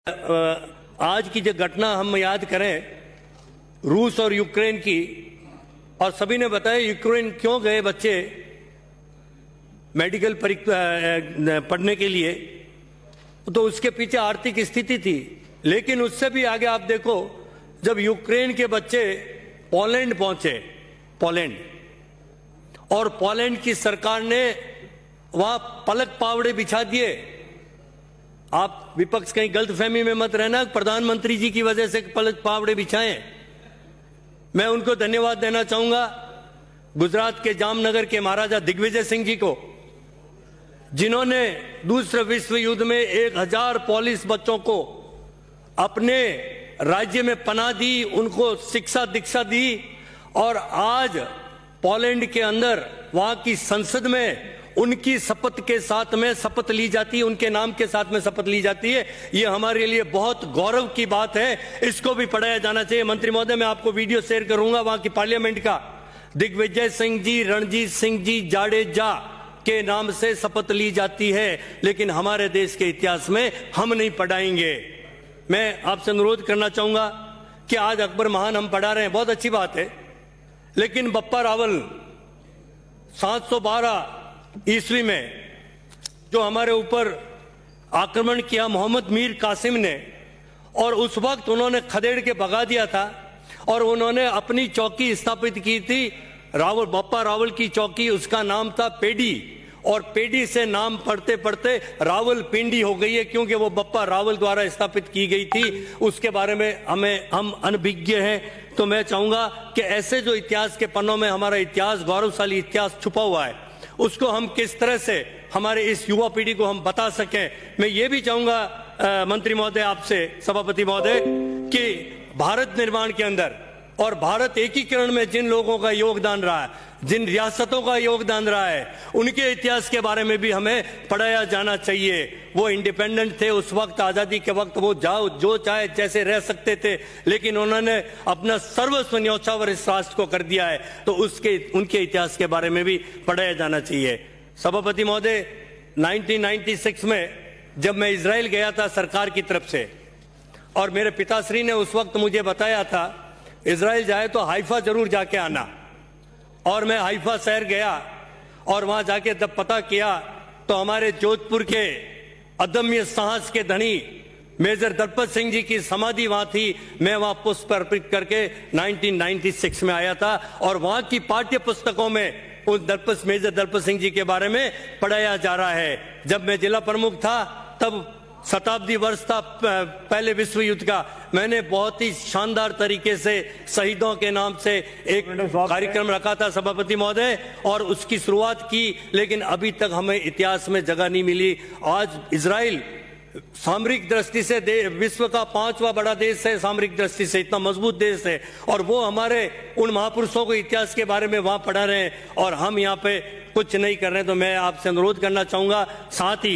आज की जो घटना हम याद करें रूस और यूक्रेन की, और सभी ने बताया यूक्रेन क्यों गए बच्चे मेडिकल पढ़ने के लिए, तो उसके पीछे आर्थिक स्थिति थी। लेकिन उससे भी आगे आप देखो, जब यूक्रेन के बच्चे पोलैंड पहुंचे, पोलैंड, और पोलैंड की सरकार ने वहां पलक पावड़े बिछा दिए। आप विपक्ष कहीं गलतफहमी में मत रहना, प्रधानमंत्री जी की वजह से पलक पावड़े बिछाएं। मैं उनको धन्यवाद देना चाहूंगा, गुजरात के जामनगर के महाराजा दिग्विजय सिंह जी को, जिन्होंने दूसरे विश्व युद्ध में 1000 पोलिश बच्चों को अपने राज्य में पनाह दी, उनको शिक्षा दीक्षा दी, और आज पोलैंड के अंदर वहां की संसद में उनकी शपथ के साथ में शपथ ली जाती है, उनके नाम के साथ में शपथ ली जाती है। ये हमारे लिए बहुत गौरव की बात है, इसको भी पढ़ाया जाना चाहिए। मंत्री महोदय, मैं आपको वीडियो शेयर करूंगा वहां की पार्लियामेंट का। दिग्विजय सिंह जी, रणजीत सिंह जी जाडेजा के नाम से शपथ ली जाती है, लेकिन हमारे देश के इतिहास में हम नहीं पढ़ाएंगे। मैं आपसे अनुरोध करना चाहूंगा कि आज अकबर महान हम पढ़ा रहे हैं, बहुत अच्छी बात है, लेकिन बप्पा रावल 712 ईस्वी में जो हमारे ऊपर आक्रमण किया मोहम्मद मीर कासिम ने, और उस वक्त उन्होंने खदेड़ के भगा दिया था, और उन्होंने अपनी चौकी स्थापित की थी, रावल, बप्पा रावल की चौकी, उसका नाम था पेडी, और पेडी से नाम पढ़ते पढ़ते रावल पिंडी हो गई है, क्योंकि वो बप्पा रावल द्वारा स्थापित की गई थी। उसके बारे में हम अनभिज्ञ हैं। तो मैं चाहूंगा कि ऐसे जो इतिहास के पन्नों में हमारा इतिहास, गौरवशाली इतिहास छुपा हुआ है, उसको हम किस तरह से हमारे इस युवा पीढ़ी को हम बता सकें। मैं ये भी चाहूंगा मंत्री महोदय, आपसे, सभापति महोदय, कि भारत निर्माण के अंदर और भारत एकीकरण में जिन लोगों का योगदान रहा है, जिन रियासतों का योगदान रहा है, उनके इतिहास के बारे में भी हमें पढ़ाया जाना चाहिए। वो इंडिपेंडेंट थे उस वक्त, आजादी के वक्त, वो जाओ जो चाहे जैसे रह सकते थे, लेकिन उन्होंने अपना सर्वस्व न्यौछावर इस राष्ट्र को कर दिया है, तो उनके इतिहास के बारे में भी पढ़ाया जाना चाहिए। सभापति महोदय, 1996 में जब मैं इजराइल गया था सरकार की तरफ से, और मेरे पिताश्री ने उस वक्त मुझे बताया था इजराइल जाए तो हाइफा जरूर जाके आना, और मैं हाइफा शहर गया, और वहां जाके जब पता किया तो हमारे जोधपुर के अदम्य साहस के धनी मेजर दलपत सिंह जी की समाधि वहां थी। मैं वहां पुष्प अर्पित करके 1996 में आया था, और वहां की पाठ्य पुस्तकों में उस मेजर दलपत सिंह जी के बारे में पढ़ाया जा रहा है। जब मैं जिला प्रमुख था तब शताब्दी वर्ष था पहले विश्व युद्ध का, मैंने बहुत ही शानदार तरीके से शहीदों के नाम से एक कार्यक्रम रखा था सभापति महोदय, और उसकी शुरुआत की, लेकिन अभी तक हमें इतिहास में जगह नहीं मिली। आज इजराइल सामरिक दृष्टि से विश्व का 5वां बड़ा देश है, सामरिक दृष्टि से इतना मजबूत देश है, और वो हमारे उन महापुरुषों को इतिहास के बारे में वहां पढ़ा रहे हैं, और हम यहाँ पे कुछ नहीं कर रहे हैं। तो मैं आपसे अनुरोध करना चाहूंगा, साथ ही